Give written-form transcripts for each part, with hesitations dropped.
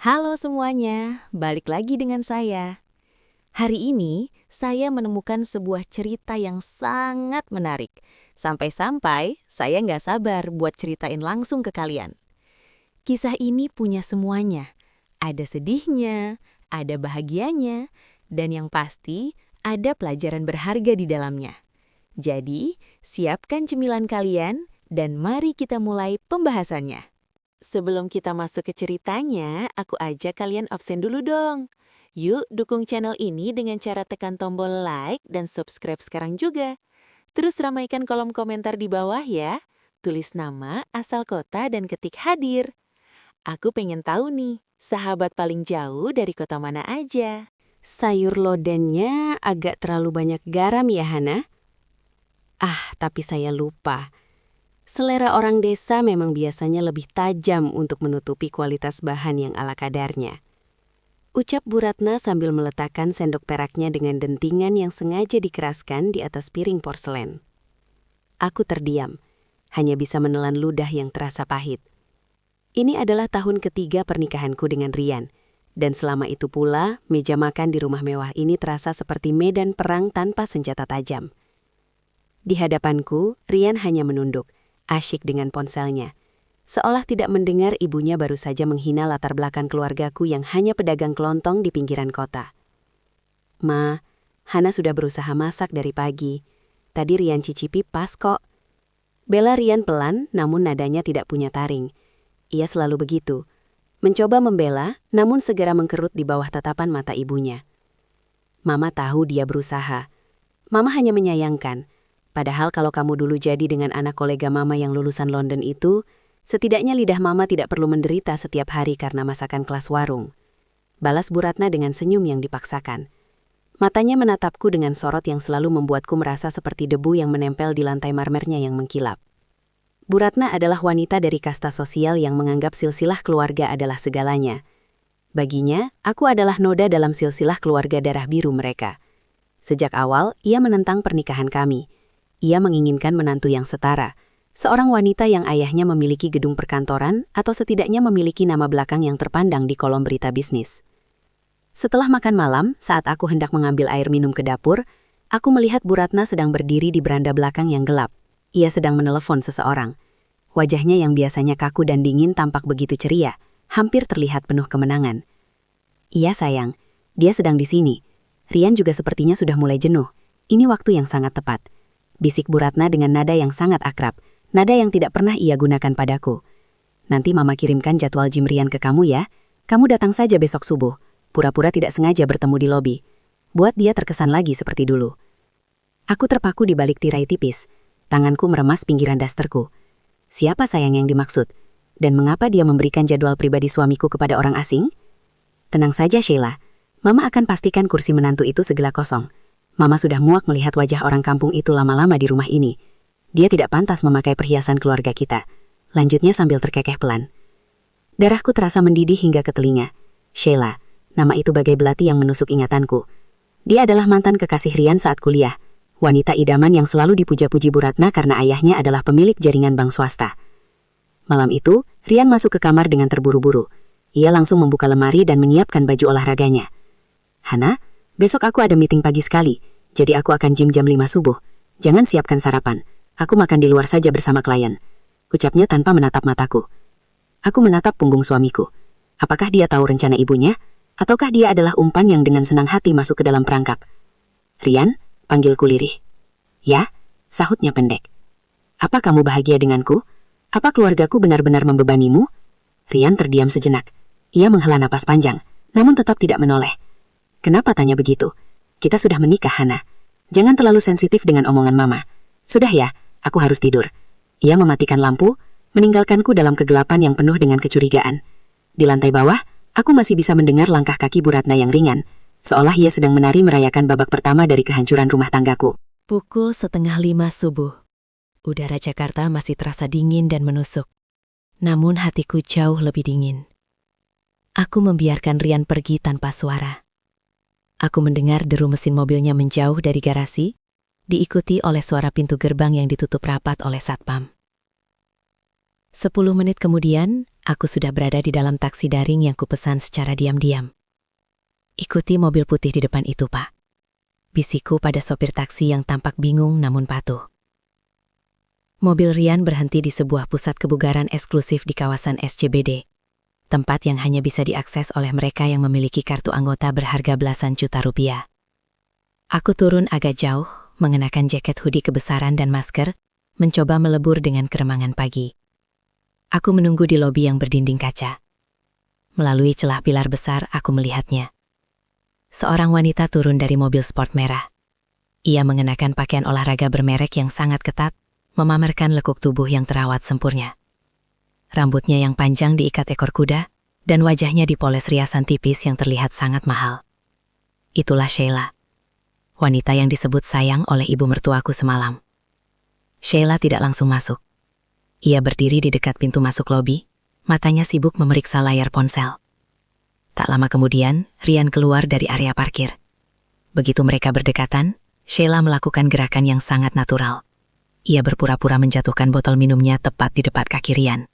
Halo semuanya, balik lagi dengan saya. Hari ini, saya menemukan sebuah cerita yang sangat menarik. Sampai-sampai, saya nggak sabar buat ceritain langsung ke kalian. Kisah ini punya semuanya. Ada sedihnya, ada bahagianya, dan yang pasti, ada pelajaran berharga di dalamnya. Jadi, siapkan cemilan kalian, dan mari kita mulai pembahasannya. Sebelum kita masuk ke ceritanya, aku ajak kalian absen dulu dong. Yuk dukung channel ini dengan cara tekan tombol like dan subscribe sekarang juga. Terus ramaikan kolom komentar di bawah ya. Tulis nama, asal kota, dan ketik hadir. Aku pengen tahu nih, sahabat paling jauh dari kota mana aja? Sayur lodennya agak terlalu banyak garam ya, Hana? Tapi saya lupa. Selera orang desa memang biasanya lebih tajam untuk menutupi kualitas bahan yang ala kadarnya. Ucap Bu Ratna sambil meletakkan sendok peraknya dengan dentingan yang sengaja dikeraskan di atas piring porselen. Aku terdiam, hanya bisa menelan ludah yang terasa pahit. Ini adalah tahun ketiga pernikahanku dengan Rian, dan selama itu pula meja makan di rumah mewah ini terasa seperti medan perang tanpa senjata tajam. Di hadapanku, Rian hanya menunduk, asyik dengan ponselnya. Seolah tidak mendengar ibunya baru saja menghina latar belakang keluargaku yang hanya pedagang kelontong di pinggiran kota. Ma, Hana sudah berusaha masak dari pagi. Tadi Rian cicipi pas kok. Bela Rian pelan, namun nadanya tidak punya taring. Ia selalu begitu. Mencoba membela, namun segera mengkerut di bawah tatapan mata ibunya. Mama tahu dia berusaha. Mama hanya menyayangkan. Padahal kalau kamu dulu jadi dengan anak kolega mama yang lulusan London itu, setidaknya lidah mama tidak perlu menderita setiap hari karena masakan kelas warung. Balas Bu Ratna dengan senyum yang dipaksakan. Matanya menatapku dengan sorot yang selalu membuatku merasa seperti debu yang menempel di lantai marmernya yang mengkilap. Bu Ratna adalah wanita dari kasta sosial yang menganggap silsilah keluarga adalah segalanya. Baginya, aku adalah noda dalam silsilah keluarga darah biru mereka. Sejak awal, ia menentang pernikahan kami. Ia menginginkan menantu yang setara, seorang wanita yang ayahnya memiliki gedung perkantoran atau setidaknya memiliki nama belakang yang terpandang di kolom berita bisnis. Setelah makan malam, saat aku hendak mengambil air minum ke dapur, aku melihat Bu Ratna sedang berdiri di beranda belakang yang gelap. Ia sedang menelepon seseorang. Wajahnya yang biasanya kaku dan dingin tampak begitu ceria, hampir terlihat penuh kemenangan. Iya sayang, dia sedang di sini. Rian juga sepertinya sudah mulai jenuh. Ini waktu yang sangat tepat. Bisik Bu Ratna dengan nada yang sangat akrab, nada yang tidak pernah ia gunakan padaku. Nanti Mama kirimkan jadwal gym Rian ke kamu ya. Kamu datang saja besok subuh, pura-pura tidak sengaja bertemu di lobi. Buat dia terkesan lagi seperti dulu. Aku terpaku di balik tirai tipis. Tanganku meremas pinggiran dasterku. Siapa sayang yang dimaksud? Dan mengapa dia memberikan jadwal pribadi suamiku kepada orang asing? Tenang saja Sheila, Mama akan pastikan kursi menantu itu segala kosong. Mama sudah muak melihat wajah orang kampung itu lama-lama di rumah ini. Dia tidak pantas memakai perhiasan keluarga kita. Lanjutnya sambil terkekeh pelan. Darahku terasa mendidih hingga ke telinga. Sheila, nama itu bagai belati yang menusuk ingatanku. Dia adalah mantan kekasih Rian saat kuliah. Wanita idaman yang selalu dipuja-puji Bu Ratna karena ayahnya adalah pemilik jaringan bank swasta. Malam itu, Rian masuk ke kamar dengan terburu-buru. Ia langsung membuka lemari dan menyiapkan baju olahraganya. Hana, besok aku ada meeting pagi sekali, jadi aku akan gym jam 5 subuh. Jangan siapkan sarapan, aku makan di luar saja bersama klien. Ucapnya tanpa menatap mataku. Aku menatap punggung suamiku. Apakah dia tahu rencana ibunya? Ataukah dia adalah umpan yang dengan senang hati masuk ke dalam perangkap? Rian, panggilku lirih. Ya, sahutnya pendek. Apa kamu bahagia denganku? Apa keluargaku benar-benar membebanimu? Rian terdiam sejenak. Ia menghela napas panjang, namun tetap tidak menoleh. Kenapa tanya begitu? Kita sudah menikah, Hana. Jangan terlalu sensitif dengan omongan Mama. Sudah ya, aku harus tidur. Ia mematikan lampu, meninggalkanku dalam kegelapan yang penuh dengan kecurigaan. Di lantai bawah, aku masih bisa mendengar langkah kaki Bu Ratna yang ringan, seolah ia sedang menari merayakan babak pertama dari kehancuran rumah tanggaku. Pukul 4:30 subuh. Udara Jakarta masih terasa dingin dan menusuk. Namun hatiku jauh lebih dingin. Aku membiarkan Rian pergi tanpa suara. Aku mendengar deru mesin mobilnya menjauh dari garasi, diikuti oleh suara pintu gerbang yang ditutup rapat oleh satpam. 10 menit kemudian, aku sudah berada di dalam taksi daring yang kupesan secara diam-diam. Ikuti mobil putih di depan itu, Pak. Bisikku pada sopir taksi yang tampak bingung namun patuh. Mobil Rian berhenti di sebuah pusat kebugaran eksklusif di kawasan SCBD. Tempat yang hanya bisa diakses oleh mereka yang memiliki kartu anggota berharga belasan juta rupiah. Aku turun agak jauh, mengenakan jaket hoodie kebesaran dan masker, mencoba melebur dengan keremangan pagi. Aku menunggu di lobi yang berdinding kaca. Melalui celah pilar besar, aku melihatnya. Seorang wanita turun dari mobil sport merah. Ia mengenakan pakaian olahraga bermerek yang sangat ketat, memamerkan lekuk tubuh yang terawat sempurna. Rambutnya yang panjang diikat ekor kuda, dan wajahnya dipoles riasan tipis yang terlihat sangat mahal. Itulah Sheila, wanita yang disebut sayang oleh ibu mertuaku semalam. Sheila tidak langsung masuk. Ia berdiri di dekat pintu masuk lobi, matanya sibuk memeriksa layar ponsel. Tak lama kemudian, Rian keluar dari area parkir. Begitu mereka berdekatan, Sheila melakukan gerakan yang sangat natural. Ia berpura-pura menjatuhkan botol minumnya tepat di depan kaki Rian.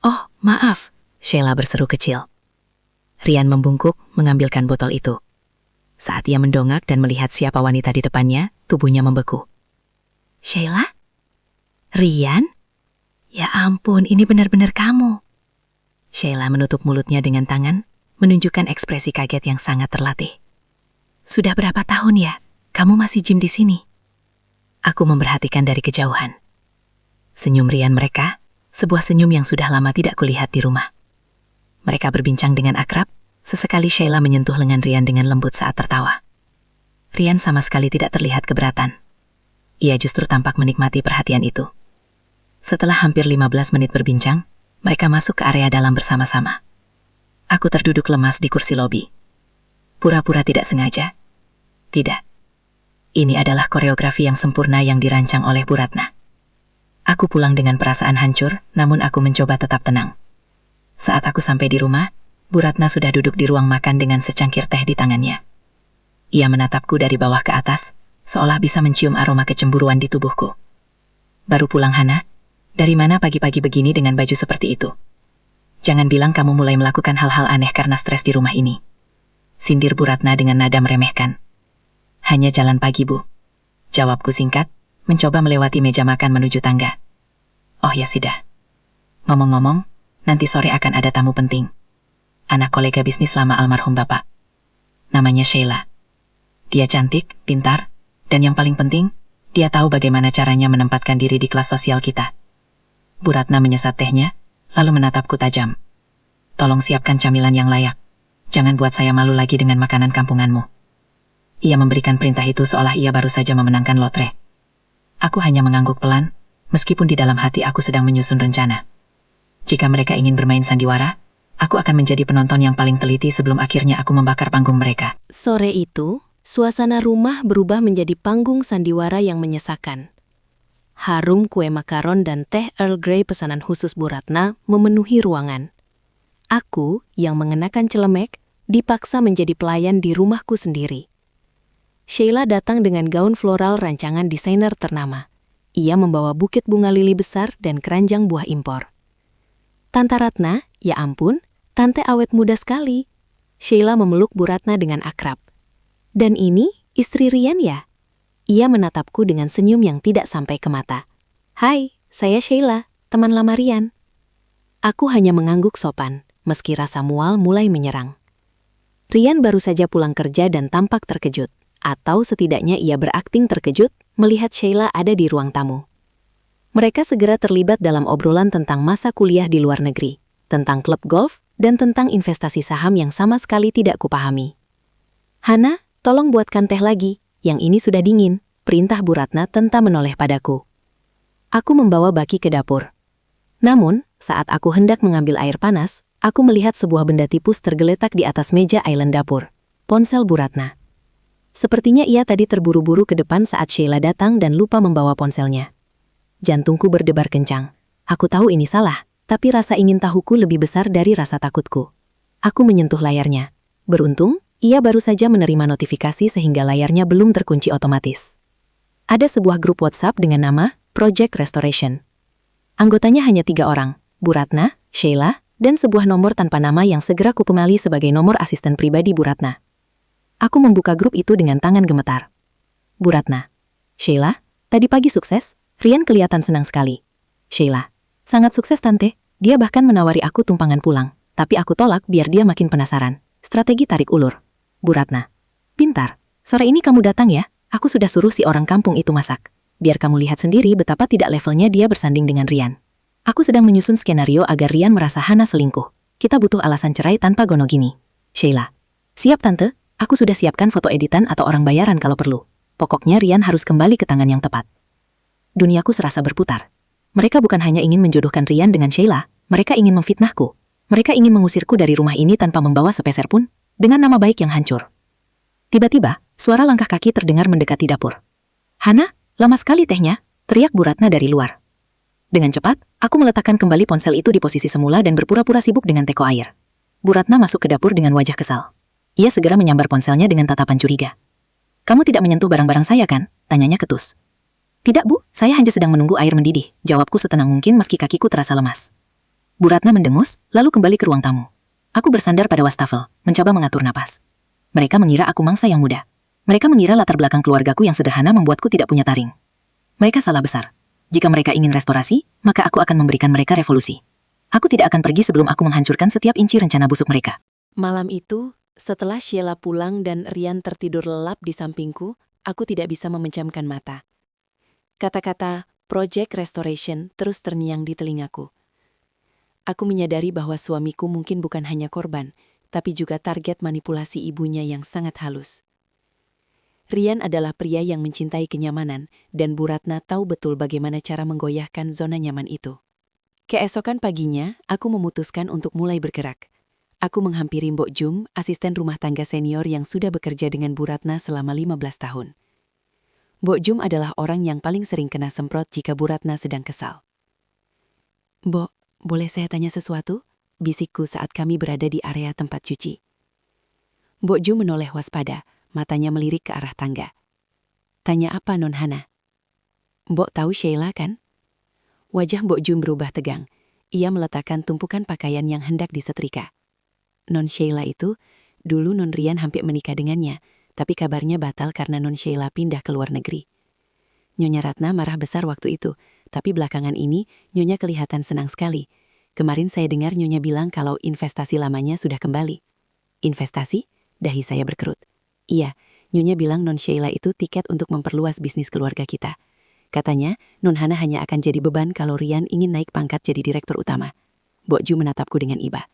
"Oh, maaf," Sheila berseru kecil. Rian membungkuk, mengambilkan botol itu. Saat ia mendongak dan melihat siapa wanita di depannya, tubuhnya membeku. "Sheila? Rian? Ya ampun, ini benar-benar kamu." Sheila menutup mulutnya dengan tangan, menunjukkan ekspresi kaget yang sangat terlatih. "Sudah berapa tahun ya, kamu masih gym di sini?" Aku memperhatikan dari kejauhan. Senyum Rian mereka, sebuah senyum yang sudah lama tidak kulihat di rumah. Mereka berbincang dengan akrab, sesekali Sheila menyentuh lengan Rian dengan lembut saat tertawa. Rian sama sekali tidak terlihat keberatan. Ia justru tampak menikmati perhatian itu. Setelah hampir 15 menit berbincang, mereka masuk ke area dalam bersama-sama. Aku terduduk lemas di kursi lobi. Pura-pura tidak sengaja. Tidak. Ini adalah koreografi yang sempurna yang dirancang oleh Bu Ratna. Aku pulang dengan perasaan hancur, namun aku mencoba tetap tenang. Saat aku sampai di rumah, Bu Ratna sudah duduk di ruang makan dengan secangkir teh di tangannya. Ia menatapku dari bawah ke atas, seolah bisa mencium aroma kecemburuan di tubuhku. "Baru pulang, Hana? Dari mana pagi-pagi begini dengan baju seperti itu? Jangan bilang kamu mulai melakukan hal-hal aneh karena stres di rumah ini." Sindir Bu Ratna dengan nada meremehkan. "Hanya jalan pagi, Bu," jawabku singkat, mencoba melewati meja makan menuju tangga. "Oh ya sudah. Ngomong-ngomong, nanti sore akan ada tamu penting. Anak kolega bisnis lama almarhum Bapak. Namanya Sheila. Dia cantik, pintar, dan yang paling penting, dia tahu bagaimana caranya menempatkan diri di kelas sosial kita." Bu Ratna menyesat tehnya, lalu menatapku tajam. "Tolong siapkan camilan yang layak. Jangan buat saya malu lagi dengan makanan kampunganmu." Ia memberikan perintah itu seolah ia baru saja memenangkan lotre. Aku hanya mengangguk pelan, meskipun di dalam hati aku sedang menyusun rencana. Jika mereka ingin bermain sandiwara, aku akan menjadi penonton yang paling teliti sebelum akhirnya aku membakar panggung mereka. Sore itu, suasana rumah berubah menjadi panggung sandiwara yang menyesakan. Harum kue makaron dan teh Earl Grey pesanan khusus Bu Ratna memenuhi ruangan. Aku, yang mengenakan celemek, dipaksa menjadi pelayan di rumahku sendiri. Sheila datang dengan gaun floral rancangan desainer ternama. Ia membawa bukit bunga lili besar dan keranjang buah impor. "Tante Ratna, ya ampun, tante awet muda sekali." Sheila memeluk Bu Ratna dengan akrab. "Dan ini istri Rian ya?" Ia menatapku dengan senyum yang tidak sampai ke mata. "Hai, saya Sheila, teman lama Rian." Aku hanya mengangguk sopan, meski rasa mual mulai menyerang. Rian baru saja pulang kerja dan tampak terkejut. Atau setidaknya ia berakting terkejut melihat Sheila ada di ruang tamu. Mereka segera terlibat dalam obrolan tentang masa kuliah di luar negeri, tentang klub golf, dan tentang investasi saham yang sama sekali tidak kupahami. "Hana, tolong buatkan teh lagi, yang ini sudah dingin," perintah Bu Ratna tanpa menoleh padaku. Aku membawa baki ke dapur. Namun, saat aku hendak mengambil air panas, aku melihat sebuah benda tipus tergeletak di atas meja island dapur. Ponsel Bu Ratna. Sepertinya ia tadi terburu-buru ke depan saat Sheila datang dan lupa membawa ponselnya. Jantungku berdebar kencang. Aku tahu ini salah, tapi rasa ingin tahuku lebih besar dari rasa takutku. Aku menyentuh layarnya. Beruntung, ia baru saja menerima notifikasi sehingga layarnya belum terkunci otomatis. Ada sebuah grup WhatsApp dengan nama Project Restoration. Anggotanya hanya 3 orang, Bu Ratna, Sheila, dan sebuah nomor tanpa nama yang segera kupemali sebagai nomor asisten pribadi Bu Ratna. Aku membuka grup itu dengan tangan gemetar. Bu Ratna. Sheila, tadi pagi sukses? Rian kelihatan senang sekali. Sheila. Sangat sukses tante, dia bahkan menawari aku tumpangan pulang. Tapi aku tolak biar dia makin penasaran. Strategi tarik ulur. Bu Ratna. Pintar. Sore ini kamu datang ya, aku sudah suruh si orang kampung itu masak. Biar kamu lihat sendiri betapa tidak levelnya dia bersanding dengan Rian. Aku sedang menyusun skenario agar Rian merasa Hana selingkuh. Kita butuh alasan cerai tanpa gono gini. Sheila. Siap tante, aku sudah siapkan foto editan atau orang bayaran kalau perlu. Pokoknya Rian harus kembali ke tangan yang tepat. Duniaku serasa berputar. Mereka bukan hanya ingin menjodohkan Rian dengan Sheila, mereka ingin memfitnahku. Mereka ingin mengusirku dari rumah ini tanpa membawa sepeser pun, dengan nama baik yang hancur. Tiba-tiba, suara langkah kaki terdengar mendekati dapur. Hana, lama sekali tehnya, teriak Bu Ratna dari luar. Dengan cepat, aku meletakkan kembali ponsel itu di posisi semula dan berpura-pura sibuk dengan teko air. Bu Ratna masuk ke dapur dengan wajah kesal. Ia segera menyambar ponselnya dengan tatapan curiga. Kamu tidak menyentuh barang-barang saya kan? Tanyanya ketus. Tidak Bu, saya hanya sedang menunggu air mendidih, jawabku setenang mungkin meski kakiku terasa lemas. Bu Ratna mendengus, lalu kembali ke ruang tamu. Aku bersandar pada wastafel, mencoba mengatur napas. Mereka mengira aku mangsa yang muda. Mereka mengira latar belakang keluargaku yang sederhana membuatku tidak punya taring. Mereka salah besar. Jika mereka ingin restorasi, maka aku akan memberikan mereka revolusi. Aku tidak akan pergi sebelum aku menghancurkan setiap inci rencana busuk mereka. Malam itu, setelah Sheila pulang dan Rian tertidur lelap di sampingku, aku tidak bisa memejamkan mata. Kata-kata Project Restoration terus terngiang di telingaku. Aku menyadari bahwa suamiku mungkin bukan hanya korban, tapi juga target manipulasi ibunya yang sangat halus. Rian adalah pria yang mencintai kenyamanan, dan Bu Ratna tahu betul bagaimana cara menggoyahkan zona nyaman itu. Keesokan paginya, aku memutuskan untuk mulai bergerak. Aku menghampiri Mbok Jum, asisten rumah tangga senior yang sudah bekerja dengan Bu Ratna selama 15 tahun. Mbok Jum adalah orang yang paling sering kena semprot jika Bu Ratna sedang kesal. Mbok, boleh saya tanya sesuatu? Bisikku saat kami berada di area tempat cuci. Mbok Jum menoleh waspada, matanya melirik ke arah tangga. Tanya apa Non Hana? Mbok tahu Sheila kan? Wajah Mbok Jum berubah tegang. Ia meletakkan tumpukan pakaian yang hendak disetrika. Non Sheila itu, dulu Non Rian hampir menikah dengannya, tapi kabarnya batal karena Non Sheila pindah ke luar negeri. Nyonya Ratna marah besar waktu itu, tapi belakangan ini Nyonya kelihatan senang sekali. Kemarin saya dengar Nyonya bilang kalau investasi lamanya sudah kembali. Investasi? Dahi saya berkerut. Iya, Nyonya bilang Non Sheila itu tiket untuk memperluas bisnis keluarga kita. Katanya, Non Hana hanya akan jadi beban kalau Rian ingin naik pangkat jadi direktur utama. Mbok Ju menatapku dengan iba.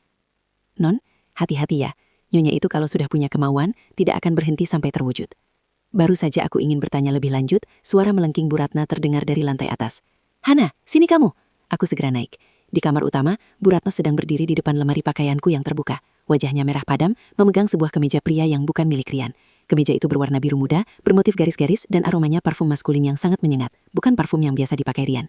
Non, hati-hati ya. Nyonya itu kalau sudah punya kemauan, tidak akan berhenti sampai terwujud. Baru saja aku ingin bertanya lebih lanjut, suara melengking Bu Ratna terdengar dari lantai atas. Hana, sini kamu. Aku segera naik. Di kamar utama, Bu Ratna sedang berdiri di depan lemari pakaianku yang terbuka. Wajahnya merah padam, memegang sebuah kemeja pria yang bukan milik Rian. Kemeja itu berwarna biru muda, bermotif garis-garis, dan aromanya parfum maskulin yang sangat menyengat, bukan parfum yang biasa dipakai Rian.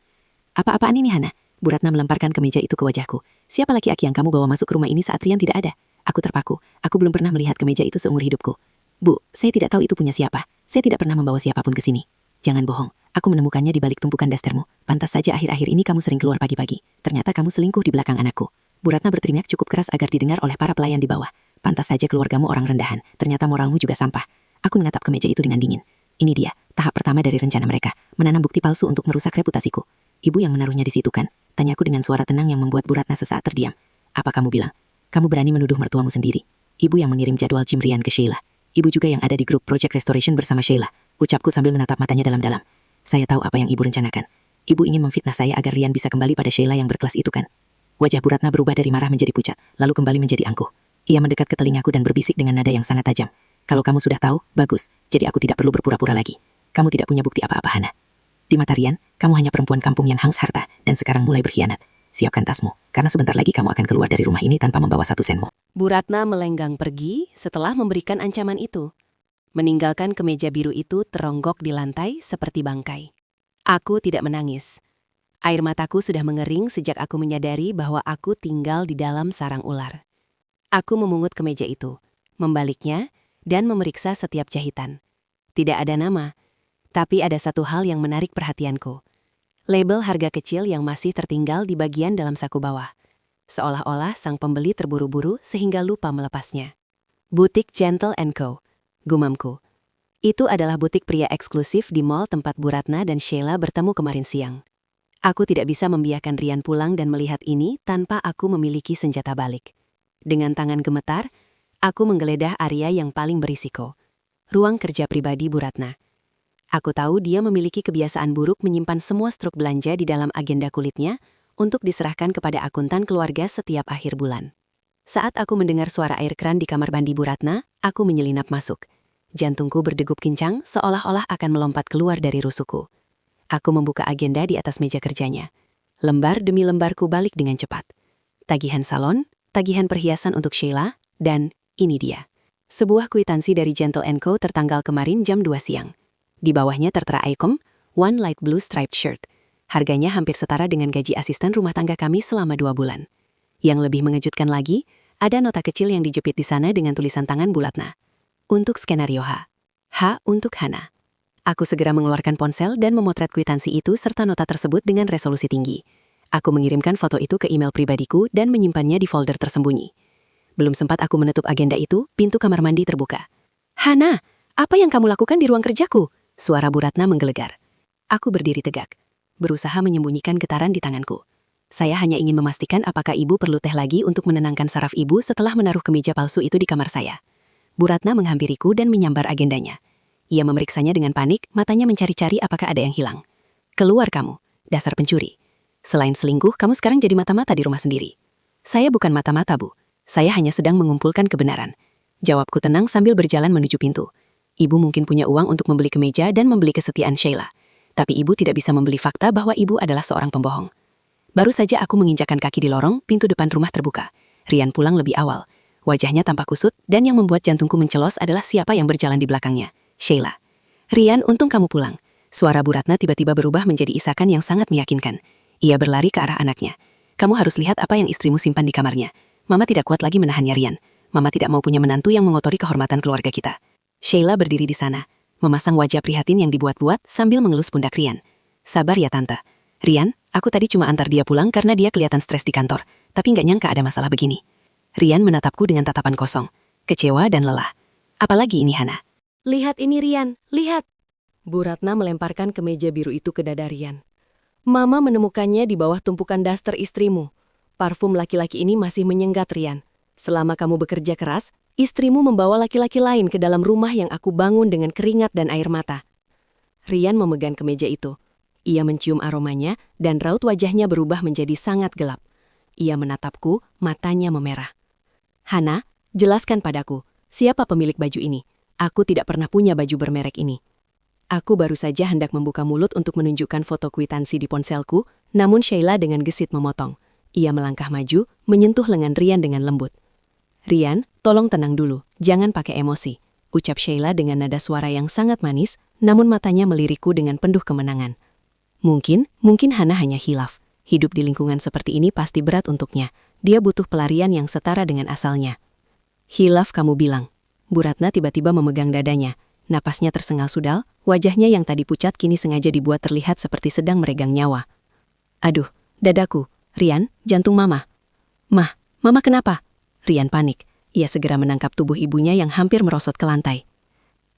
Apa-apaan ini, Hana? Bu Ratna melemparkan kemeja itu ke wajahku. Siapa laki-laki yang kamu bawa masuk ke rumah ini saat Rian tidak ada? Aku terpaku. Aku belum pernah melihat kemeja itu seumur hidupku. Bu, saya tidak tahu itu punya siapa. Saya tidak pernah membawa siapapun ke sini. Jangan bohong. Aku menemukannya di balik tumpukan dastermu. Pantas saja akhir-akhir ini kamu sering keluar pagi-pagi. Ternyata kamu selingkuh di belakang anakku. Bu Ratna berteriak cukup keras agar didengar oleh para pelayan di bawah. Pantas saja keluargamu orang rendahan. Ternyata moralmu juga sampah. Aku menatap kemeja itu dengan dingin. Ini dia, tahap pertama dari rencana mereka. Menanam bukti palsu untuk merusak reputasiku. Ibu yang menaruhnya di situ kan? Tanyaku dengan suara tenang yang membuat Bu Ratna sesaat terdiam. Apa kamu bilang? Kamu berani menuduh mertuamu sendiri. Ibu yang mengirim jadwal Jim Rian ke Sheila. Ibu juga yang ada di grup Project Restoration bersama Sheila. Ucapku sambil menatap matanya dalam-dalam. Saya tahu apa yang ibu rencanakan. Ibu ingin memfitnah saya agar Rian bisa kembali pada Sheila yang berkelas itu kan? Wajah Bu Ratna berubah dari marah menjadi pucat, lalu kembali menjadi angkuh. Ia mendekat ke telingaku dan berbisik dengan nada yang sangat tajam. Kalau kamu sudah tahu, bagus. Jadi aku tidak perlu berpura-pura lagi. Kamu tidak punya bukti apa-apa, Hana. Di mata Rian, kamu hanya perempuan kampung yang haus harta, dan sekarang mulai berkhianat. Siapkan tasmu, karena sebentar lagi kamu akan keluar dari rumah ini tanpa membawa satu senmu. Bu Ratna melenggang pergi setelah memberikan ancaman itu. Meninggalkan kemeja biru itu teronggok di lantai seperti bangkai. Aku tidak menangis. Air mataku sudah mengering sejak aku menyadari bahwa aku tinggal di dalam sarang ular. Aku memungut kemeja itu, membaliknya, dan memeriksa setiap jahitan. Tidak ada nama, tapi ada satu hal yang menarik perhatianku. Label harga kecil yang masih tertinggal di bagian dalam saku bawah. Seolah-olah sang pembeli terburu-buru sehingga lupa melepasnya. Butik Gentle & Co. Gumamku. Itu adalah butik pria eksklusif di mall tempat Bu Ratna dan Sheila bertemu kemarin siang. Aku tidak bisa membiarkan Rian pulang dan melihat ini tanpa aku memiliki senjata balik. Dengan tangan gemetar, aku menggeledah area yang paling berisiko. Ruang kerja pribadi Bu Ratna. Aku tahu dia memiliki kebiasaan buruk menyimpan semua struk belanja di dalam agenda kulitnya untuk diserahkan kepada akuntan keluarga setiap akhir bulan. Saat aku mendengar suara air kran di kamar mandi Bu Ratna, aku menyelinap masuk. Jantungku berdegup kencang seolah-olah akan melompat keluar dari rusukku. Aku membuka agenda di atas meja kerjanya. Lembar demi lembarku balik dengan cepat. Tagihan salon, tagihan perhiasan untuk Sheila, dan ini dia. Sebuah kwitansi dari Gentle & Co tertanggal kemarin jam 2 siang. Di bawahnya tertera item, one light blue striped shirt. Harganya hampir setara dengan gaji asisten rumah tangga kami selama 2 bulan. Yang lebih mengejutkan lagi, ada nota kecil yang dijepit di sana dengan tulisan tangan Bu Ratna. Untuk skenario H. H untuk Hana. Aku segera mengeluarkan ponsel dan memotret kwitansi itu serta nota tersebut dengan resolusi tinggi. Aku mengirimkan foto itu ke email pribadiku dan menyimpannya di folder tersembunyi. Belum sempat aku menutup agenda itu, pintu kamar mandi terbuka. Hana, apa yang kamu lakukan di ruang kerjaku? Suara Bu Ratna menggelegar. Aku berdiri tegak, berusaha menyembunyikan getaran di tanganku. Saya hanya ingin memastikan apakah ibu perlu teh lagi untuk menenangkan saraf ibu setelah menaruh kemeja palsu itu di kamar saya. Bu Ratna menghampiriku dan menyambar agendanya. Ia memeriksanya dengan panik, matanya mencari-cari apakah ada yang hilang. Keluar kamu, dasar pencuri. Selain selingkuh, kamu sekarang jadi mata-mata di rumah sendiri. Saya bukan mata-mata, Bu. Saya hanya sedang mengumpulkan kebenaran. Jawabku tenang sambil berjalan menuju pintu. Ibu mungkin punya uang untuk membeli kemeja dan membeli kesetiaan Sheila. Tapi ibu tidak bisa membeli fakta bahwa ibu adalah seorang pembohong. Baru saja aku menginjakkan kaki di lorong, pintu depan rumah terbuka. Rian pulang lebih awal. Wajahnya tampak kusut, dan yang membuat jantungku mencelos adalah siapa yang berjalan di belakangnya. Sheila. Rian, untung kamu pulang. Suara Bu Ratna tiba-tiba berubah menjadi isakan yang sangat meyakinkan. Ia berlari ke arah anaknya. Kamu harus lihat apa yang istrimu simpan di kamarnya. Mama tidak kuat lagi menahannya, Rian. Mama tidak mau punya menantu yang mengotori kehormatan keluarga kita. Sheila berdiri di sana, memasang wajah prihatin yang dibuat-buat sambil mengelus pundak Rian. Sabar ya Tante. Rian, aku tadi cuma antar dia pulang karena dia kelihatan stres di kantor, tapi nggak nyangka ada masalah begini. Rian menatapku dengan tatapan kosong, kecewa dan lelah. Apalagi ini Hana? Lihat ini Rian, lihat. Bu Ratna melemparkan kemeja biru itu ke dada Rian. Mama menemukannya di bawah tumpukan daster istrimu. Parfum laki-laki ini masih menyengat Rian. Selama kamu bekerja keras, istrimu membawa laki-laki lain ke dalam rumah yang aku bangun dengan keringat dan air mata. Rian memegang kemeja itu. Ia mencium aromanya dan raut wajahnya berubah menjadi sangat gelap. Ia menatapku, matanya memerah. Hana, jelaskan padaku, siapa pemilik baju ini? Aku tidak pernah punya baju bermerek ini. Aku baru saja hendak membuka mulut untuk menunjukkan foto kwitansi di ponselku, namun Sheila dengan gesit memotong. Ia melangkah maju, menyentuh lengan Rian dengan lembut. Rian, tolong tenang dulu, jangan pakai emosi, ucap Sheila dengan nada suara yang sangat manis, namun matanya melirikku dengan penuh kemenangan. Mungkin Hana hanya hilaf. Hidup di lingkungan seperti ini pasti berat untuknya. Dia butuh pelarian yang setara dengan asalnya. Hilaf kamu bilang. Bu Ratna tiba-tiba memegang dadanya. Napasnya tersengal sudal, wajahnya yang tadi pucat kini sengaja dibuat terlihat seperti sedang meregang nyawa. Aduh, dadaku. Rian, jantung Mama. Mama kenapa? Rian panik. Ia segera menangkap tubuh ibunya yang hampir merosot ke lantai.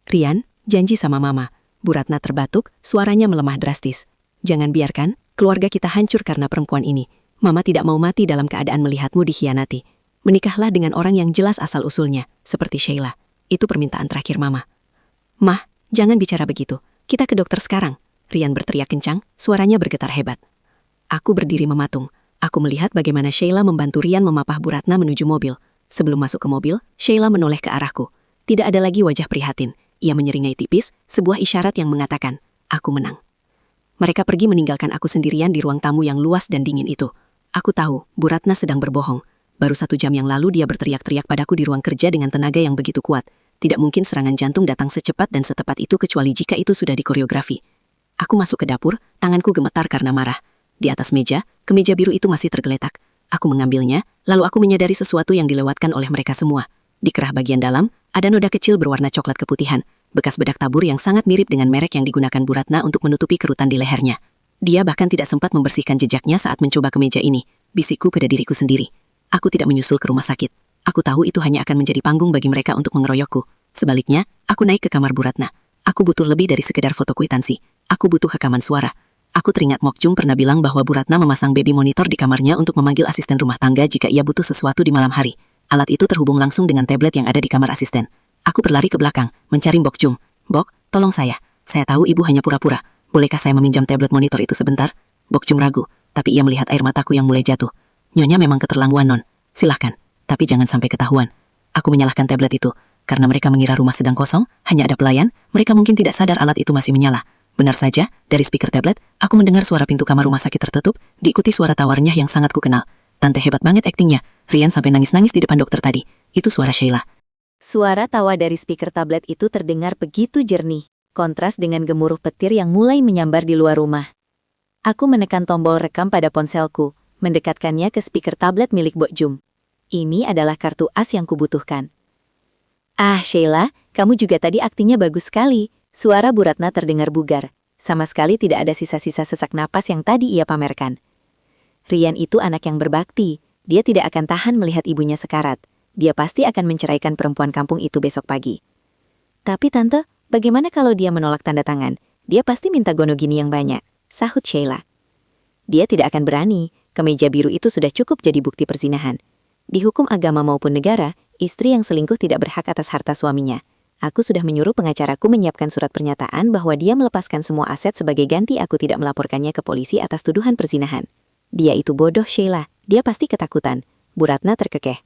Rian, janji sama Mama. Bu Ratna terbatuk, suaranya melemah drastis. Jangan biarkan keluarga kita hancur karena perempuan ini. Mama tidak mau mati dalam keadaan melihatmu dikhianati. Menikahlah dengan orang yang jelas asal-usulnya, seperti Sheila. Itu permintaan terakhir Mama. Mah, jangan bicara begitu. Kita ke dokter sekarang. Rian berteriak kencang, suaranya bergetar hebat. Aku berdiri mematung. Aku melihat bagaimana Sheila membantu Rian memapah Bu Ratna menuju mobil. Sebelum masuk ke mobil, Sheila menoleh ke arahku. Tidak ada lagi wajah prihatin. Ia menyeringai tipis, sebuah isyarat yang mengatakan, aku menang. Mereka pergi meninggalkan aku sendirian di ruang tamu yang luas dan dingin itu. Aku tahu, Bu Ratna sedang berbohong. Baru 1 jam yang lalu dia berteriak-teriak padaku di ruang kerja dengan tenaga yang begitu kuat. Tidak mungkin serangan jantung datang secepat dan setepat itu kecuali jika itu sudah dikoreografi. Aku masuk ke dapur, tanganku gemetar karena marah. Di atas meja, kemeja biru itu masih tergeletak. Aku mengambilnya, lalu aku menyadari sesuatu yang dilewatkan oleh mereka semua. Di kerah bagian dalam, ada noda kecil berwarna coklat keputihan, bekas bedak tabur yang sangat mirip dengan merek yang digunakan Bu Ratna untuk menutupi kerutan di lehernya. Dia bahkan tidak sempat membersihkan jejaknya saat mencoba ke meja ini, bisikku pada diriku sendiri. Aku tidak menyusul ke rumah sakit. Aku tahu itu hanya akan menjadi panggung bagi mereka untuk mengeroyokku. Sebaliknya, aku naik ke kamar Bu Ratna. Aku butuh lebih dari sekedar foto kwitansi. Aku butuh rekaman suara. Aku teringat Mok Jung pernah bilang bahwa Bu Ratna memasang baby monitor di kamarnya untuk memanggil asisten rumah tangga jika ia butuh sesuatu di malam hari. Alat itu terhubung langsung dengan tablet yang ada di kamar asisten. Aku berlari ke belakang, mencari Bok Jung. Bok, tolong saya. Saya tahu ibu hanya pura-pura. Bolehkah saya meminjam tablet monitor itu sebentar? Bok Jung ragu, tapi ia melihat air mataku yang mulai jatuh. Nyonya memang keterlaluan, Non. Silahkan, tapi jangan sampai ketahuan. Aku menyalahkan tablet itu, karena mereka mengira rumah sedang kosong, hanya ada pelayan, mereka mungkin tidak sadar alat itu masih menyala. Benar saja, dari speaker tablet, aku mendengar suara pintu kamar rumah sakit tertutup, diikuti suara tawarnya yang sangat kukenal. Tante hebat banget aktingnya, Rian sampai nangis-nangis di depan dokter tadi. Itu suara Sheila. Suara tawa dari speaker tablet itu terdengar begitu jernih, kontras dengan gemuruh petir yang mulai menyambar di luar rumah. Aku menekan tombol rekam pada ponselku, mendekatkannya ke speaker tablet milik Bok Jung. Ini adalah kartu as yang kubutuhkan. Ah, Sheila, kamu juga tadi aktingnya bagus sekali. Suara Bu Ratna terdengar bugar. Sama sekali tidak ada sisa-sisa sesak napas yang tadi ia pamerkan. Rian itu anak yang berbakti. Dia tidak akan tahan melihat ibunya sekarat. Dia pasti akan menceraikan perempuan kampung itu besok pagi. Tapi Tante, bagaimana kalau dia menolak tanda tangan? Dia pasti minta gonogini yang banyak, sahut Sheila. Dia tidak akan berani. Kemeja biru itu sudah cukup jadi bukti perzinahan. Di hukum agama maupun negara, istri yang selingkuh tidak berhak atas harta suaminya. Aku sudah menyuruh pengacaraku menyiapkan surat pernyataan bahwa dia melepaskan semua aset sebagai ganti aku tidak melaporkannya ke polisi atas tuduhan perzinahan. Dia itu bodoh, Sheila. Dia pasti ketakutan. Bu Ratna terkekeh.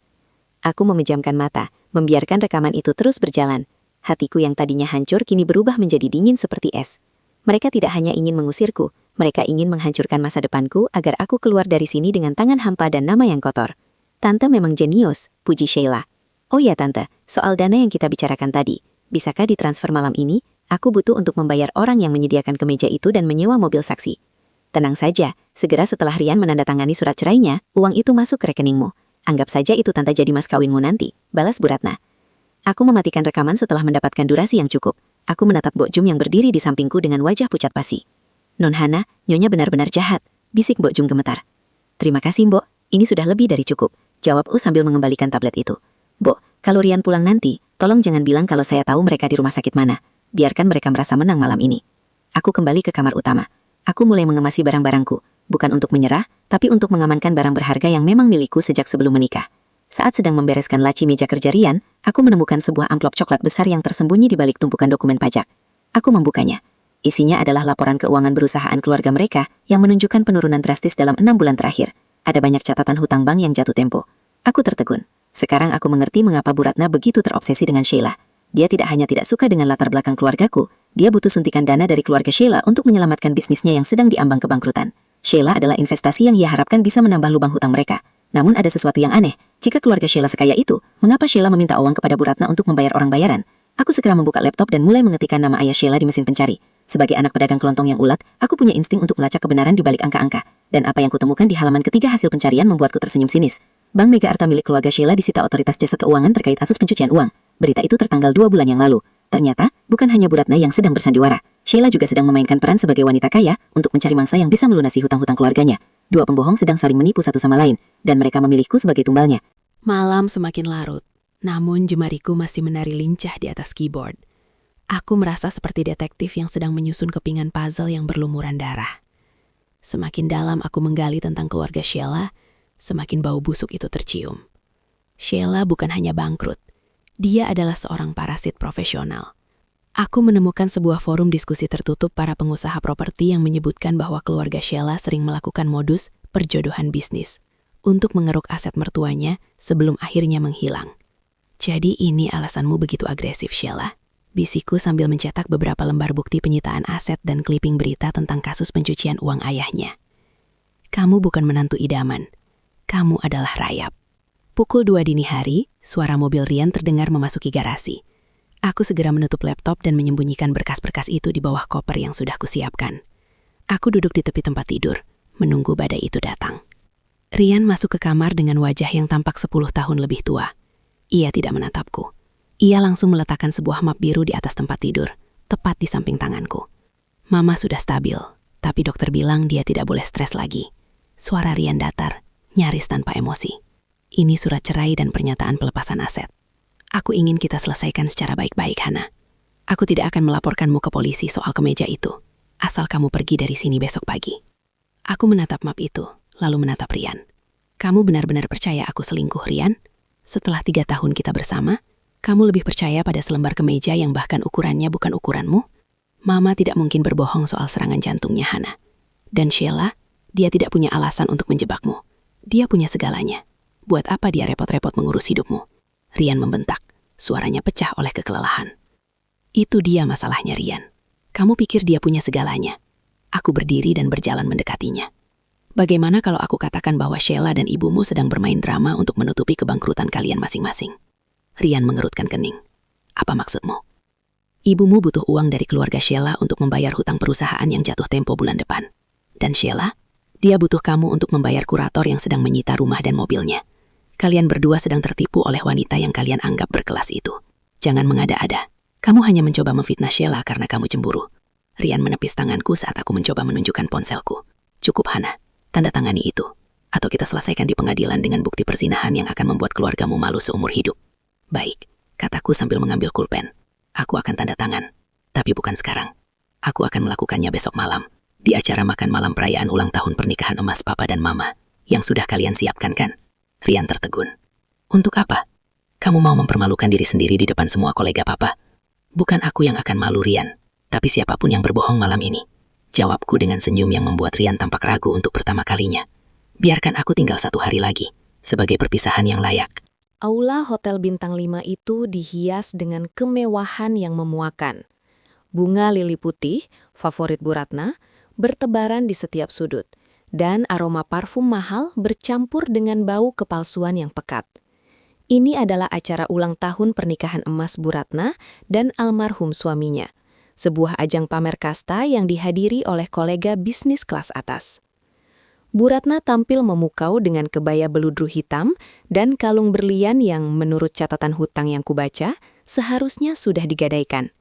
Aku memejamkan mata, membiarkan rekaman itu terus berjalan. Hatiku yang tadinya hancur kini berubah menjadi dingin seperti es. Mereka tidak hanya ingin mengusirku, mereka ingin menghancurkan masa depanku agar aku keluar dari sini dengan tangan hampa dan nama yang kotor. Tante memang jenius, puji Sheila. Oh ya Tante, soal dana yang kita bicarakan tadi, bisakah ditransfer malam ini? Aku butuh untuk membayar orang yang menyediakan kemeja itu dan menyewa mobil saksi. Tenang saja, segera setelah Rian menandatangani surat cerainya, uang itu masuk ke rekeningmu. Anggap saja itu Tante jadi mas kawinmu nanti, balas Bu Ratna. Aku mematikan rekaman setelah mendapatkan durasi yang cukup. Aku menatap Bok Jung yang berdiri di sampingku dengan wajah pucat pasi. Non Hana, Nyonya benar-benar jahat, bisik Bok Jung gemetar. Terima kasih Mbok, ini sudah lebih dari cukup, jawab sambil mengembalikan tablet itu. Bok, kalau Rian pulang nanti, tolong jangan bilang kalau saya tahu mereka di rumah sakit mana. Biarkan mereka merasa menang malam ini. Aku kembali ke kamar utama. Aku mulai mengemasi barang-barangku, bukan untuk menyerah, tapi untuk mengamankan barang berharga yang memang milikku sejak sebelum menikah. Saat sedang membereskan laci meja kerja Rian, aku menemukan sebuah amplop coklat besar yang tersembunyi di balik tumpukan dokumen pajak. Aku membukanya. Isinya adalah laporan keuangan perusahaan keluarga mereka yang menunjukkan penurunan drastis dalam 6 bulan terakhir. Ada banyak catatan hutang bank yang jatuh tempo. Aku tertegun. Sekarang aku mengerti mengapa Bu Ratna begitu terobsesi dengan Sheila. Dia tidak hanya tidak suka dengan latar belakang keluargaku, dia butuh suntikan dana dari keluarga Sheila untuk menyelamatkan bisnisnya yang sedang diambang kebangkrutan. Sheila adalah investasi yang ia harapkan bisa menambah lubang hutang mereka. Namun ada sesuatu yang aneh. Jika keluarga Sheila sekaya itu, mengapa Sheila meminta uang kepada Bu Ratna untuk membayar orang bayaran? Aku segera membuka laptop dan mulai mengetikkan nama ayah Sheila di mesin pencari. Sebagai anak pedagang kelontong yang ulat, aku punya insting untuk melacak kebenaran di balik angka-angka. Dan apa yang kutemukan di halaman ketiga hasil pencarian membuatku tersenyum sinis. Bank Mega Arta milik keluarga Sheila disita otoritas jasa keuangan terkait kasus pencucian uang. Berita itu tertanggal 2 bulan yang lalu. Ternyata, bukan hanya Bu Ratna yang sedang bersandiwara. Sheila juga sedang memainkan peran sebagai wanita kaya untuk mencari mangsa yang bisa melunasi hutang-hutang keluarganya. Dua pembohong sedang saling menipu satu sama lain, dan mereka memilihku sebagai tumbalnya. Malam semakin larut, namun jemariku masih menari lincah di atas keyboard. Aku merasa seperti detektif yang sedang menyusun kepingan puzzle yang berlumuran darah. Semakin dalam aku menggali tentang keluarga Sheila, semakin bau busuk itu tercium. Sheila bukan hanya bangkrut, dia adalah seorang parasit profesional. Aku menemukan sebuah forum diskusi tertutup para pengusaha properti yang menyebutkan bahwa keluarga Sheila sering melakukan modus perjodohan bisnis untuk mengeruk aset mertuanya sebelum akhirnya menghilang. Jadi ini alasanmu begitu agresif, Sheila. Bisikku sambil mencetak beberapa lembar bukti penyitaan aset dan clipping berita tentang kasus pencucian uang ayahnya. Kamu bukan menantu idaman. Kamu adalah rayap. Pukul 2 dini hari, suara mobil Rian terdengar memasuki garasi. Aku segera menutup laptop dan menyembunyikan berkas-berkas itu di bawah koper yang sudah kusiapkan. Aku duduk di tepi tempat tidur, menunggu badai itu datang. Rian masuk ke kamar dengan wajah yang tampak 10 tahun lebih tua. Ia tidak menatapku. Ia langsung meletakkan sebuah map biru di atas tempat tidur, tepat di samping tanganku. Mama sudah stabil, Tapi dokter bilang dia tidak boleh stres lagi. Suara Rian datar, nyaris tanpa emosi. Ini surat cerai dan pernyataan pelepasan aset. Aku ingin kita selesaikan secara baik-baik, Hana. Aku tidak akan melaporkanmu ke polisi soal kemeja itu, asal kamu pergi dari sini besok pagi. Aku menatap map itu, lalu menatap Rian. Kamu benar-benar percaya aku selingkuh, Rian? Setelah 3 tahun kita bersama, kamu lebih percaya pada selembar kemeja yang bahkan ukurannya bukan ukuranmu? Mama tidak mungkin berbohong soal serangan jantungnya, Hana. Dan Sheila, dia tidak punya alasan untuk menjebakmu. Dia punya segalanya. Buat apa dia repot-repot mengurus hidupmu? Rian membentak, suaranya pecah oleh kekelelahan. Itu dia masalahnya, Rian. Kamu pikir dia punya segalanya. Aku berdiri dan berjalan mendekatinya. Bagaimana kalau aku katakan bahwa Sheila dan ibumu sedang bermain drama untuk menutupi kebangkrutan kalian masing-masing? Rian mengerutkan kening. Apa maksudmu? Ibumu butuh uang dari keluarga Sheila untuk membayar hutang perusahaan yang jatuh tempo bulan depan. Dan Sheila, dia butuh kamu untuk membayar kurator yang sedang menyita rumah dan mobilnya. Kalian berdua sedang tertipu oleh wanita yang kalian anggap berkelas itu. Jangan mengada-ada. Kamu hanya mencoba memfitnah Sheila karena kamu cemburu. Rian menepis tanganku saat aku mencoba menunjukkan ponselku. Cukup, Hana. Tanda tangani itu. Atau kita selesaikan di pengadilan dengan bukti perzinahan yang akan membuat keluargamu malu seumur hidup. Baik, kataku sambil mengambil pulpen. Aku akan tanda tangan. Tapi bukan sekarang. Aku akan melakukannya besok malam. Di acara makan malam perayaan ulang tahun pernikahan emas Papa dan Mama. Yang sudah kalian siapkan, kan? Rian tertegun. Untuk apa? Kamu mau mempermalukan diri sendiri di depan semua kolega Papa? Bukan aku yang akan malu, Rian. Tapi siapapun yang berbohong malam ini. Jawabku dengan senyum yang membuat Rian tampak ragu untuk pertama kalinya. Biarkan aku tinggal 1 hari lagi. Sebagai perpisahan yang layak. Aula Hotel Bintang 5 itu dihias dengan kemewahan yang memuakan. Bunga lili putih, favorit Bu Ratna, bertebaran di setiap sudut. Dan aroma parfum mahal bercampur dengan bau kepalsuan yang pekat. Ini adalah acara ulang tahun pernikahan emas Bu Ratna dan almarhum suaminya. Sebuah ajang pamer kasta yang dihadiri oleh kolega bisnis kelas atas. Bu Ratna tampil memukau dengan kebaya beludru hitam dan kalung berlian yang menurut catatan hutang yang kubaca, seharusnya sudah digadaikan.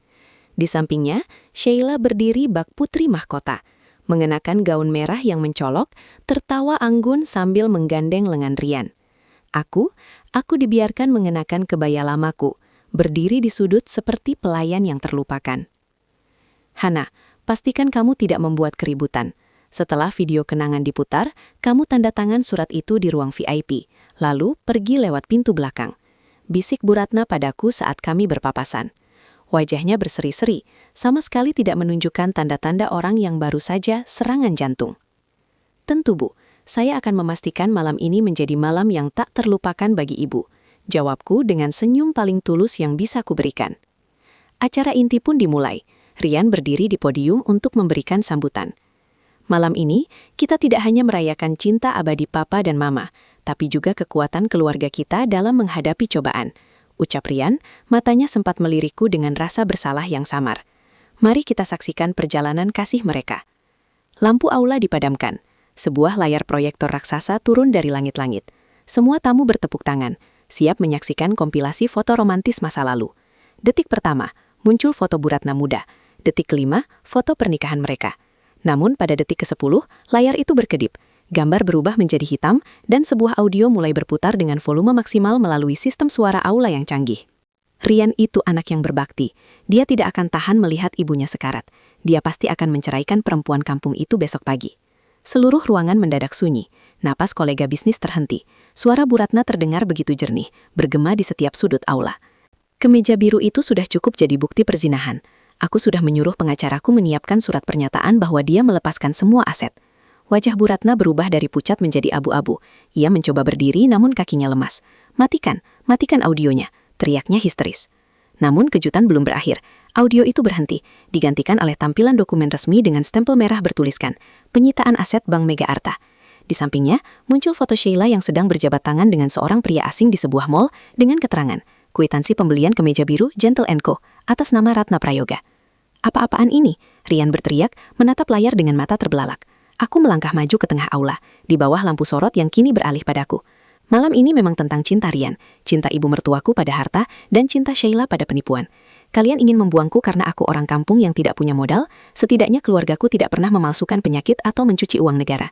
Di sampingnya, Sheila berdiri bak putri mahkota, mengenakan gaun merah yang mencolok, tertawa anggun sambil menggandeng lengan Rian. Aku dibiarkan mengenakan kebaya lamaku, berdiri di sudut seperti pelayan yang terlupakan. Hana, pastikan kamu tidak membuat keributan. Setelah video kenangan diputar, kamu tanda tangan surat itu di ruang VIP, lalu pergi lewat pintu belakang. Bisik Bu Ratna padaku saat kami berpapasan. Wajahnya berseri-seri, sama sekali tidak menunjukkan tanda-tanda orang yang baru saja serangan jantung. Tentu, Bu, saya akan memastikan malam ini menjadi malam yang tak terlupakan bagi Ibu. Jawabku dengan senyum paling tulus yang bisa kuberikan. Acara inti pun dimulai. Rian berdiri di podium untuk memberikan sambutan. Malam ini, kita tidak hanya merayakan cinta abadi Papa dan Mama, tapi juga kekuatan keluarga kita dalam menghadapi cobaan. Ucap Rian, matanya sempat melirikku dengan rasa bersalah yang samar. Mari kita saksikan perjalanan kasih mereka. Lampu aula dipadamkan. Sebuah layar proyektor raksasa turun dari langit-langit. Semua tamu bertepuk tangan, siap menyaksikan kompilasi foto romantis masa lalu. Detik pertama, muncul foto Bu Ratna muda. Detik kelima, foto pernikahan mereka. Namun pada detik ke-10, layar itu berkedip. Gambar berubah menjadi hitam, dan sebuah audio mulai berputar dengan volume maksimal melalui sistem suara aula yang canggih. Rian itu anak yang berbakti. Dia tidak akan tahan melihat ibunya sekarat. Dia pasti akan menceraikan perempuan kampung itu besok pagi. Seluruh ruangan mendadak sunyi. Napas kolega bisnis terhenti. Suara Bu Ratna terdengar begitu jernih, bergema di setiap sudut aula. Kemeja biru itu sudah cukup jadi bukti perzinahan. Aku sudah menyuruh pengacaraku menyiapkan surat pernyataan bahwa dia melepaskan semua aset. Wajah Bu Ratna berubah dari pucat menjadi abu-abu. Ia mencoba berdiri namun kakinya lemas. Matikan audionya, teriaknya histeris. Namun kejutan belum berakhir. Audio itu berhenti, digantikan oleh tampilan dokumen resmi dengan stempel merah bertuliskan, penyitaan aset Bank Mega Arta. Di sampingnya, muncul foto Sheila yang sedang berjabat tangan dengan seorang pria asing di sebuah mall dengan keterangan, kwitansi pembelian kemeja biru Gentle & Co. Atas nama Ratna Prayoga. Apa-apaan ini? Rian berteriak, menatap layar dengan mata terbelalak. Aku melangkah maju ke tengah aula, di bawah lampu sorot yang kini beralih padaku. Malam ini memang tentang cinta Rian, cinta ibu mertuaku pada harta, dan cinta Sheila pada penipuan. Kalian ingin membuangku karena aku orang kampung yang tidak punya modal? Setidaknya keluargaku tidak pernah memalsukan penyakit atau mencuci uang negara.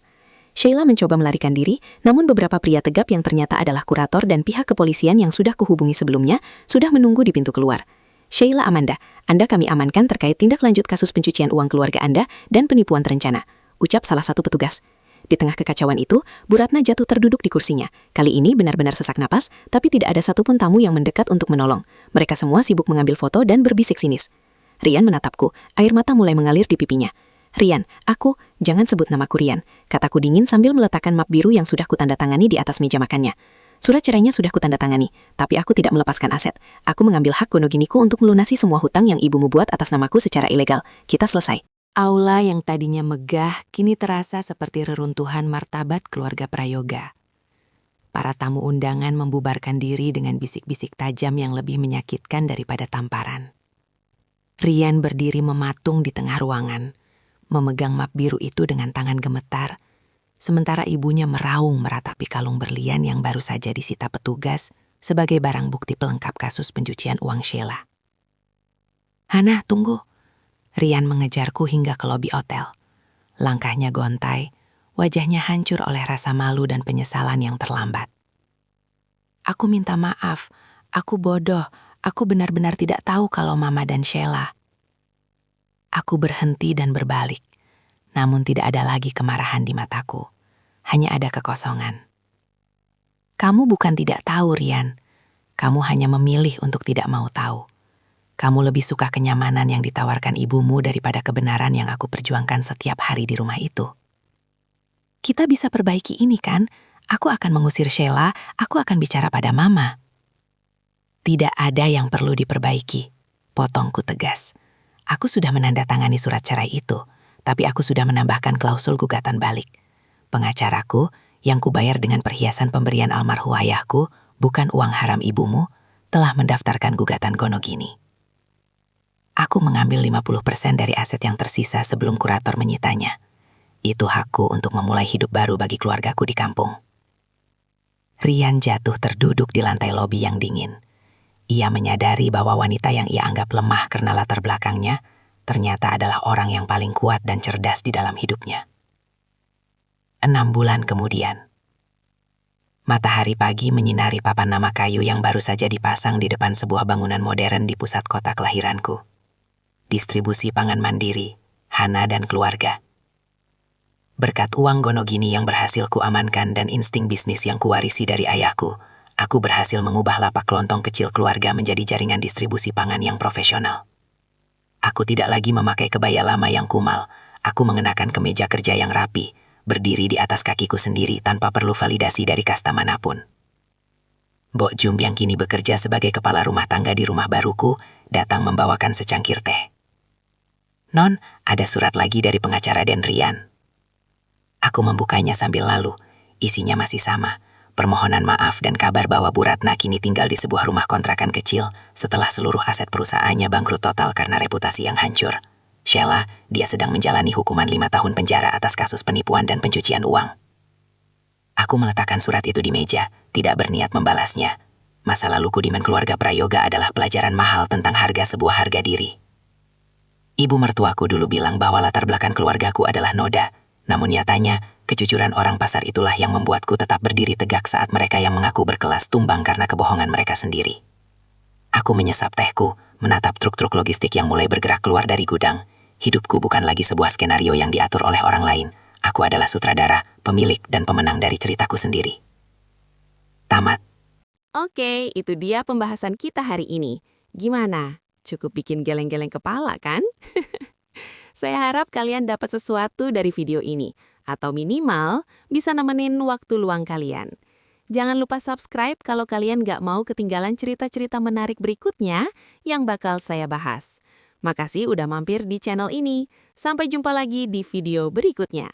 Sheila mencoba melarikan diri, namun beberapa pria tegap yang ternyata adalah kurator dan pihak kepolisian yang sudah kuhubungi sebelumnya sudah menunggu di pintu keluar. Sheila Amanda, Anda kami amankan terkait tindak lanjut kasus pencucian uang keluarga Anda dan penipuan terencana, ucap salah satu petugas. Di tengah kekacauan itu, Bu Ratna jatuh terduduk di kursinya. Kali ini benar-benar sesak napas, tapi tidak ada satupun tamu yang mendekat untuk menolong. Mereka semua sibuk mengambil foto dan berbisik sinis. Rian menatapku, air mata mulai mengalir di pipinya. Rian, jangan sebut namaku Rian, kataku dingin sambil meletakkan map biru yang sudah kutandatangani di atas meja makannya. Surat cerainya sudah kutandatangani, tapi aku tidak melepaskan aset. Aku mengambil hak gonoginiku untuk melunasi semua hutang yang ibumu buat atas namaku secara ilegal. Kita selesai. Aula yang tadinya megah kini terasa seperti reruntuhan martabat keluarga Prayoga. Para tamu undangan membubarkan diri dengan bisik-bisik tajam yang lebih menyakitkan daripada tamparan. Rian berdiri mematung di tengah ruangan, memegang map biru itu dengan tangan gemetar, sementara ibunya meraung meratapi kalung berlian yang baru saja disita petugas sebagai barang bukti pelengkap kasus pencucian uang Sheila. "Hana, tunggu." Rian mengejarku hingga ke lobi hotel. Langkahnya gontai, wajahnya hancur oleh rasa malu dan penyesalan yang terlambat. "Aku minta maaf, aku bodoh, aku benar-benar tidak tahu kalau Mama dan Sheila." Aku berhenti dan berbalik, namun tidak ada lagi kemarahan di mataku. Hanya ada kekosongan. "Kamu bukan tidak tahu, Rian. Kamu hanya memilih untuk tidak mau tahu. Kamu lebih suka kenyamanan yang ditawarkan ibumu daripada kebenaran yang aku perjuangkan setiap hari di rumah itu. Kita bisa perbaiki ini kan? Aku akan mengusir Sheila, aku akan bicara pada Mama." "Tidak ada yang perlu diperbaiki," potongku tegas. "Aku sudah menandatangani surat cerai itu, tapi aku sudah menambahkan klausul gugatan balik. Pengacaraku, yang kubayar dengan perhiasan pemberian almarhum ayahku, bukan uang haram ibumu, telah mendaftarkan gugatan Gonogini. Aku mengambil 50% dari aset yang tersisa sebelum kurator menyitanya. Itu hakku untuk memulai hidup baru bagi keluargaku di kampung." Rian jatuh terduduk di lantai lobi yang dingin. Ia menyadari bahwa wanita yang ia anggap lemah karena latar belakangnya ternyata adalah orang yang paling kuat dan cerdas di dalam hidupnya. 6 bulan kemudian, matahari pagi menyinari papan nama kayu yang baru saja dipasang di depan sebuah bangunan modern di pusat kota kelahiranku. Distribusi pangan mandiri, Hana dan keluarga. Berkat uang Gonogini yang berhasil kuamankan dan insting bisnis yang kuwarisi dari ayahku, aku berhasil mengubah lapak kelontong kecil keluarga menjadi jaringan distribusi pangan yang profesional. Aku tidak lagi memakai kebaya lama yang kumal. Aku mengenakan kemeja kerja yang rapi, berdiri di atas kakiku sendiri tanpa perlu validasi dari kasta manapun. Mbok Jum yang kini bekerja sebagai kepala rumah tangga di rumah baruku datang membawakan secangkir teh. "Non, ada surat lagi dari pengacara dan Rian." Aku membukanya sambil lalu. Isinya masih sama. Permohonan maaf dan kabar bahwa Bu Ratna kini tinggal di sebuah rumah kontrakan kecil setelah seluruh aset perusahaannya bangkrut total karena reputasi yang hancur. Sheila, dia sedang menjalani hukuman 5 tahun penjara atas kasus penipuan dan pencucian uang. Aku meletakkan surat itu di meja, tidak berniat membalasnya. Masa laluku di keluarga Prayoga adalah pelajaran mahal tentang harga sebuah harga diri. Ibu mertuaku dulu bilang bahwa latar belakang keluargaku adalah noda. Namun nyatanya, kejujuran orang pasar itulah yang membuatku tetap berdiri tegak saat mereka yang mengaku berkelas tumbang karena kebohongan mereka sendiri. Aku menyesap tehku, menatap truk-truk logistik yang mulai bergerak keluar dari gudang. Hidupku bukan lagi sebuah skenario yang diatur oleh orang lain. Aku adalah sutradara, pemilik, dan pemenang dari ceritaku sendiri. Tamat. Oke, itu dia pembahasan kita hari ini. Gimana? Cukup bikin geleng-geleng kepala kan? Saya harap kalian dapat sesuatu dari video ini, atau minimal bisa nemenin waktu luang kalian. Jangan lupa subscribe kalau kalian nggak mau ketinggalan cerita-cerita menarik berikutnya yang bakal saya bahas. Makasih udah mampir di channel ini. Sampai jumpa lagi di video berikutnya.